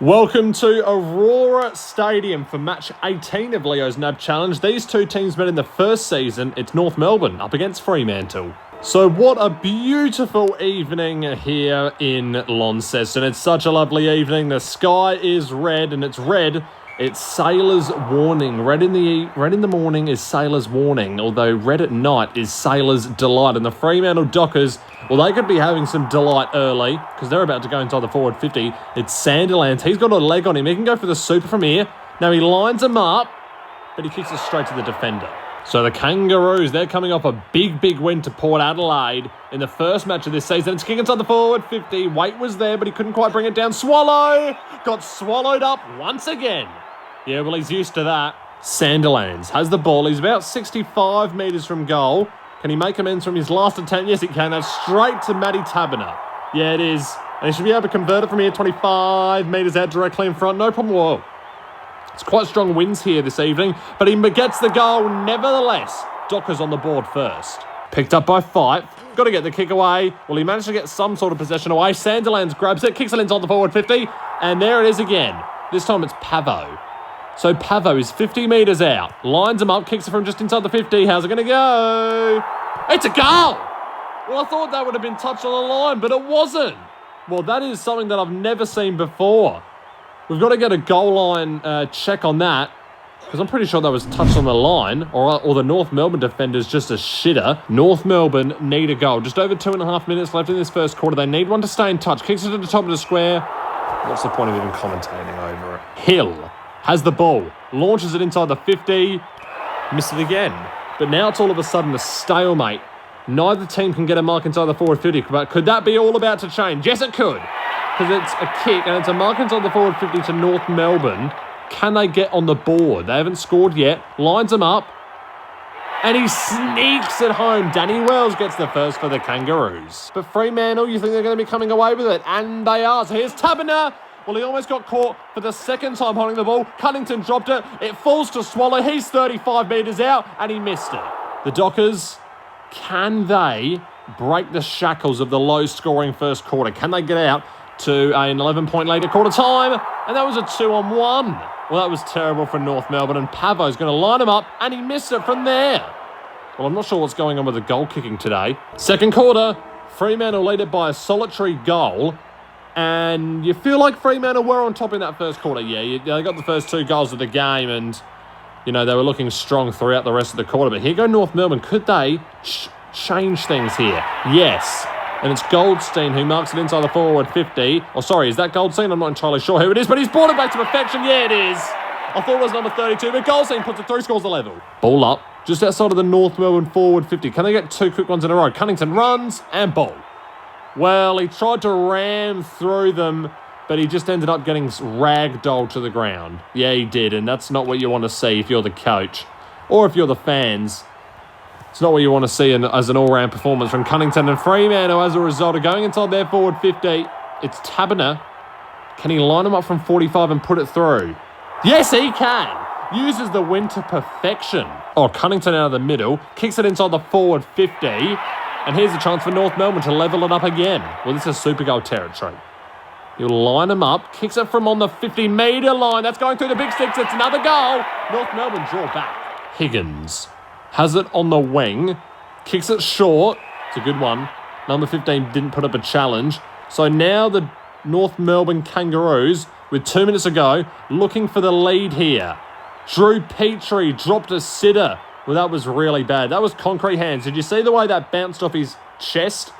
Welcome to Aurora Stadium for match 18 of Leo's NAB Challenge. These two teams met in the first season. It's North Melbourne up against Fremantle. So what a beautiful evening here in Launceston. It's such a lovely evening. The sky is red, and it's red. It's sailor's warning. Red in the morning is sailor's warning, although red at night is sailor's delight. And the Fremantle Dockers, well, they could be having some delight early because they're about to go inside the forward 50. It's Sandilands. He's got a leg on him. He can go for the super from here. Now he lines him up, but he kicks it straight to the defender. So the Kangaroos, they're coming off a big win to Port Adelaide in the first match of this season. It's kicking inside the forward 50. Weight was there, but he couldn't quite bring it down. Swallow got swallowed up once again. Yeah, well, he's used to that. Sandilands has the ball. He's about 65 metres from goal. Can he make amends from his last attempt? Yes, he can. That's straight to Matty Taberner. Yeah, it is. And he should be able to convert it from here. 25 metres out directly in front. No problem. Whoa. It's quite strong winds here this evening, but he gets the goal nevertheless. Dockers on the board first. Picked up by Fife. Got to get the kick away. Well, he managed to get some sort of possession away. Sandilands grabs it, kicks it inside the forward 50, and there it is again. This time it's Pavo. So Pavo is 50 metres out. Lines him up, kicks it from just inside the 50. How's it going to go? It's a goal! Well, I thought that would have been touched on the line, but it wasn't. Well, that is something that I've never seen before. We've got to get a goal line check on that, because I'm pretty sure that was touched on the line, or the North Melbourne defender's just a shitter. North Melbourne need a goal. Just over 2.5 minutes left in this first quarter. They need one to stay in touch. Kicks it to the top of the square. What's the point of even commentating over it? Hill has the ball, launches it inside the 50, missed it again. But now it's all of a sudden a stalemate. Neither team can get a mark inside the forward 50, but could that be all about to change? Yes, it could, because it's a kick and it's a mark inside the forward 50 to North Melbourne. Can they get on the board? They haven't scored yet. Lines them up, and he sneaks it home. Danny Wells gets the first for the Kangaroos. But Fremantle, you think they're going to be coming away with it? And they are. So here's Taberner. Well, he almost got caught for the second time holding the ball. Cunnington dropped it. It falls to Swallow. He's 35 metres out, and he missed it. The Dockers, can they break the shackles of the low-scoring first quarter? Can they get out to an 11-point lead at quarter time? And that was a 2-on-1. Well, that was terrible for North Melbourne, and Pavo's going to line him up, and he missed it from there. Well, I'm not sure what's going on with the goal kicking today. Second quarter, Fremantle lead it by a solitary goal. And you feel like Fremantle were on top in that first quarter. Yeah, they got the first two goals of the game, and, you know, they were looking strong throughout the rest of the quarter. But here go North Melbourne. Could they change things here? Yes. And it's Goldstein who marks it inside the forward 50. Oh, sorry, is that Goldstein? I'm not entirely sure who it is, but he's brought it back to perfection. Yeah, it is. I thought it was number 32, but Goldstein puts it through, scores the level. Ball up, just outside of the North Melbourne forward 50. Can they get two quick ones in a row? Cunnington runs and ball. Well, he tried to ram through them, but he just ended up getting ragdolled to the ground. Yeah, he did, and that's not what you want to see if you're the coach or if you're the fans. It's not what you want to see as an all-round performance from Cunnington and Fremantle as a result of going inside their forward 50. It's Taberner. Can he line him up from 45 and put it through? Yes, he can. Uses the wind to perfection. Oh, Cunnington out of the middle. Kicks it inside the forward 50. And here's a chance for North Melbourne to level it up again. Well, this is super goal territory. He'll line him up. Kicks it from on the 50-metre line. That's going through the big sticks. It's another goal. North Melbourne draw back. Higgins has it on the wing. Kicks it short. It's a good one. Number 15 didn't put up a challenge. So now the North Melbourne Kangaroos, with 2 minutes to go, looking for the lead here. Drew Petrie dropped a sitter. Well, that was really bad. That was concrete hands. Did you see the way that bounced off his chest?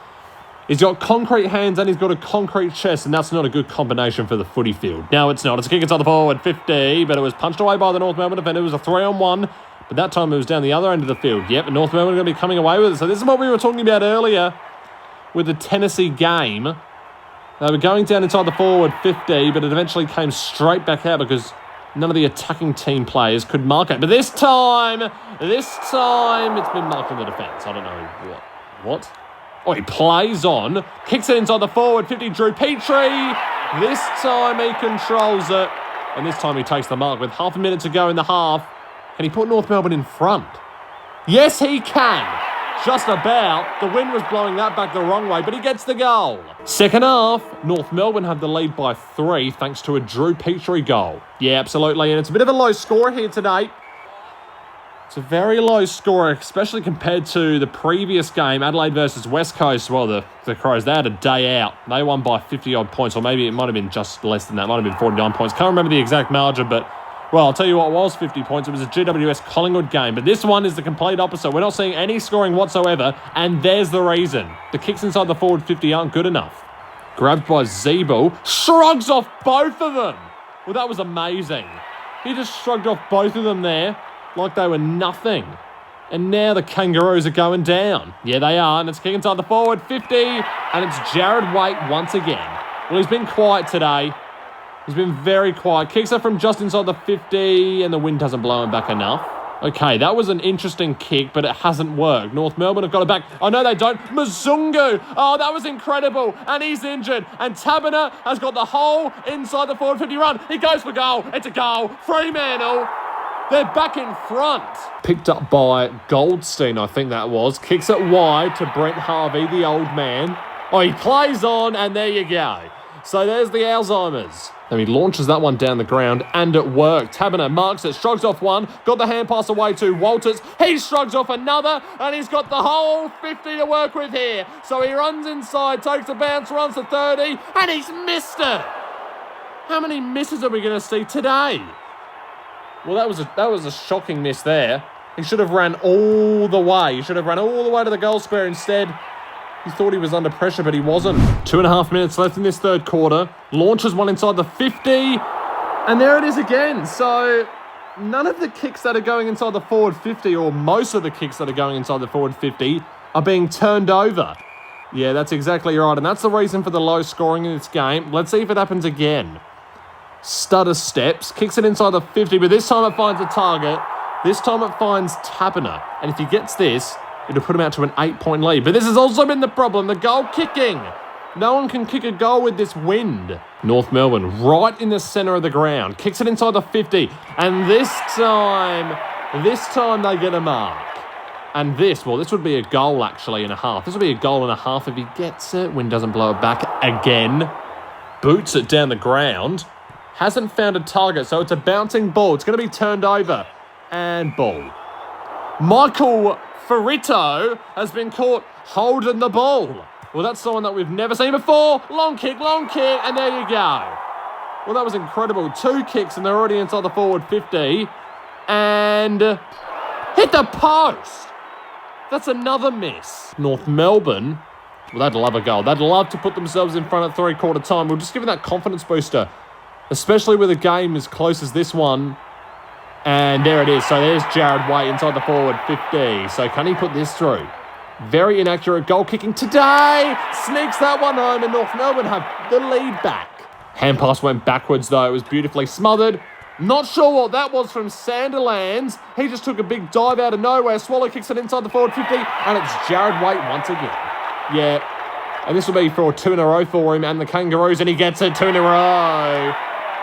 He's got concrete hands and he's got a concrete chest, and that's not a good combination for the footy field. No, it's not. It's a kick inside the forward 50, but it was punched away by the North Melbourne defender. It was a 3-on-1, but that time it was down the other end of the field. Yep, and North Melbourne are going to be coming away with it. So this is what we were talking about earlier with the Tennessee game. They were going down inside the forward 50, but it eventually came straight back out because none of the attacking team players could mark it. But this time, it's been marked in the defence. I don't know what. Oh, he plays on. Kicks it inside the forward 50. Drew Petrie. This time he controls it. And this time he takes the mark with half a minute to go in the half. Can he put North Melbourne in front? Yes, he can. Just about. The wind was blowing that back the wrong way, but he gets the goal. Second half, North Melbourne have the lead by 3 thanks to a Drew Petrie goal. Yeah, absolutely, and it's a bit of a low score here today. It's a very low score, especially compared to the previous game, Adelaide versus West Coast. Well, the Crows, they had a day out. They won by 50-odd points, or maybe it might have been just less than that. It might have been 49 points. Can't remember the exact margin, but, well, I'll tell you what was 50 points. It was a GWS Collingwood game, but this one is the complete opposite. We're not seeing any scoring whatsoever, and there's the reason. The kicks inside the forward 50 aren't good enough. Grabbed by Zeeble, shrugs off both of them. Well, that was amazing. He just shrugged off both of them there, like they were nothing. And now the Kangaroos are going down. Yeah, they are, and it's kick inside the forward 50, and it's Jared Waite once again. Well, he's been quiet today. He's been very quiet. Kicks it from just inside the 50, and the wind doesn't blow him back enough. Okay, that was an interesting kick, but it hasn't worked. North Melbourne have got it back. Oh, no, they don't. Mzungu. Oh, that was incredible. And he's injured. And Tabiner has got the hole inside the forward 50 run. He goes for goal. It's a goal. Fremantle. They're back in front. Picked up by Goldstein, I think that was. Kicks it wide to Brent Harvey, the old man. Oh, he plays on, and there you go. So there's the Alzheimer's. Then he launches that one down the ground, and it worked. Tabiner marks it, shrugs off one, got the hand pass away to Walters. He shrugs off another, and he's got the whole 50 to work with here. So he runs inside, takes a bounce, runs to 30, and he's missed it. How many misses are we going to see today? Well, that was a shocking miss there. He should have ran all the way. He should have run all the way to the goal square instead. He thought he was under pressure, but he wasn't. 2.5 minutes left in this third quarter. Launches one inside the 50. And there it is again. So none of the kicks that are going inside the forward 50, or most of the kicks that are going inside the forward 50, are being turned over. Yeah, that's exactly right. And that's the reason for the low scoring in this game. Let's see if it happens again. Stutter steps, kicks it inside the 50, but this time it finds a target. This time it finds Tabiner. And if he gets this, it'll put him out to an 8-point lead. But this has also been the problem, the goal kicking. No one can kick a goal with this wind. North Melbourne right in the centre of the ground. Kicks it inside the 50. And this time they get a mark. And this would be a goal actually and a half. This would be a goal and a half if he gets it. Wind doesn't blow it back again. Boots it down the ground. Hasn't found a target, so it's a bouncing ball. It's going to be turned over. And ball. Michael Ferrito has been caught holding the ball. Well, that's someone that we've never seen before. Long kick, and there you go. Well, that was incredible. 2 kicks, and they're already inside the forward 50. And hit the post. That's another miss. North Melbourne, well, they'd love a goal. They'd love to put themselves in front at 3/4 time. We'll just give it that confidence booster, especially with a game as close as this one. And there it is. So there's Jared Waite inside the forward 50. So can he put this through? Very inaccurate goal kicking today. Sneaks that one home, and North Melbourne have the lead back. Hand pass went backwards, though. It was beautifully smothered. Not sure what that was from Sanderlands. He just took a big dive out of nowhere. Swallow kicks it inside the forward 50, and it's Jared Waite once again. Yeah, and this will be for 2 in a row for him and the Kangaroos, and he gets it 2 in a row.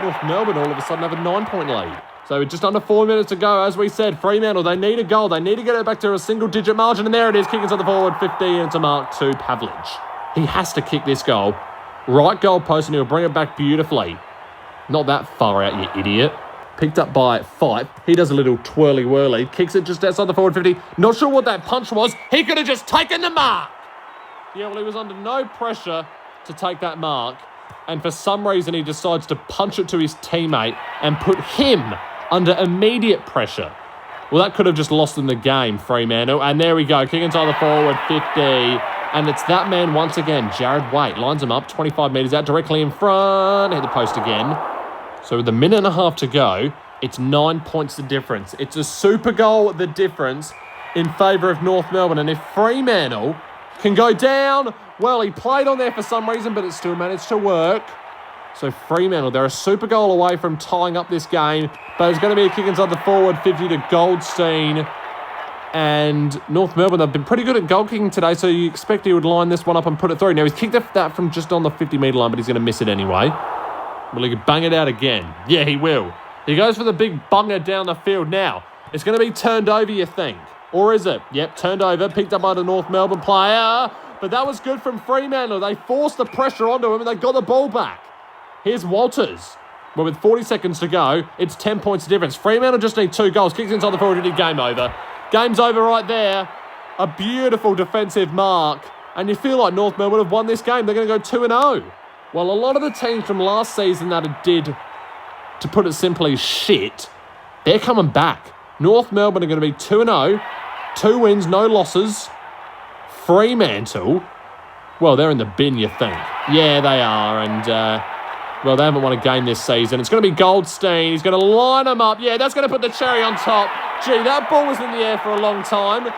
North Melbourne all of a sudden have a 9-point lead. So just under 4 minutes to go, as we said, Fremantle, they need a goal. They need to get it back to a single-digit margin, and there it is, kicking to the forward 50, and it's a mark to Pavlich. He has to kick this goal. Right goal post, and he'll bring it back beautifully. Not that far out, you idiot. Picked up by Fife. He does a little twirly-whirly. Kicks it just outside the forward 50. Not sure what that punch was. He could have just taken the mark. Yeah, well, he was under no pressure to take that mark. And for some reason, he decides to punch it to his teammate and put him under immediate pressure. Well, that could have just lost them the game, Fremantle. And there we go, kicking inside the forward 50. And it's that man once again, Jared Waite. Lines him up, 25 metres out, directly in front. Hit the post again. So with a minute and a half to go, it's 9 points the difference. It's a super goal, the difference, in favour of North Melbourne. And if Fremantle can go down, well, he played on there for some reason, but it still managed to work. So Fremantle, they're a super goal away from tying up this game, but it's going to be a kick inside the forward 50 to Goldstein. And North Melbourne, they've been pretty good at goal kicking today, so you expect he would line this one up and put it through. Now, he's kicked that from just on the 50-metre line, but he's going to miss it anyway. Will he could bang it out again? Yeah, he will. He goes for the big bunger down the field now. It's going to be turned over, you think. Or is it? Yep, turned over, picked up by the North Melbourne player. But that was good from Fremantle. They forced the pressure onto him and they got the ball back. Here's Walters. Well, with 40 seconds to go, it's 10 points difference. Fremantle just need 2 goals. Kicks inside the forward, game over. Game's over right there. A beautiful defensive mark. And you feel like North Melbourne have won this game. They're going to go 2-0. Well, a lot of the teams from last season that did, to put it simply, shit, they're coming back. North Melbourne are going to be 2-0. 2 wins, no losses. Fremantle, well, they're in the bin, you think. Yeah, they are. And, well, they haven't won a game this season. It's going to be Goldstein. He's going to line them up. Yeah, that's going to put the cherry on top. Gee, that ball was in the air for a long time.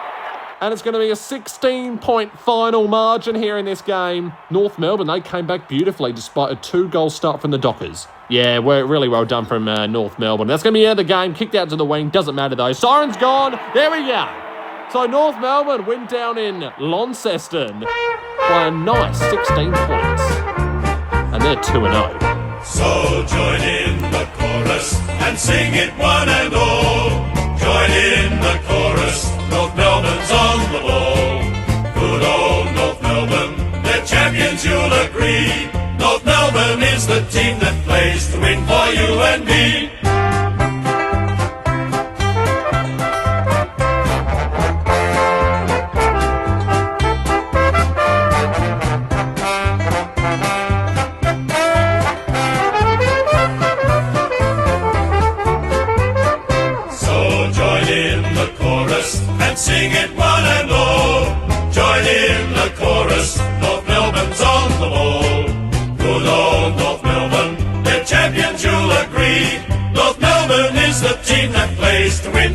And it's going to be a 16-point final margin here in this game. North Melbourne, they came back beautifully despite a 2-goal start from the Dockers. Yeah, really well done from North Melbourne. That's going to be the end of the game. Kicked out to the wing. Doesn't matter, though. Siren's gone. There we go. So North Melbourne win down in Launceston by a nice 16 points. And they're 2-0. So join in the chorus and sing it one and all. Join in the chorus, North Melbourne's on the ball. Good old North Melbourne, they're champions, you'll agree. North Melbourne is the team that plays to win for you and me. Sing it one and all. Join in the chorus. North Melbourne's on the ball. Good old North Melbourne, they're champions, you'll agree. North Melbourne is the team that plays to win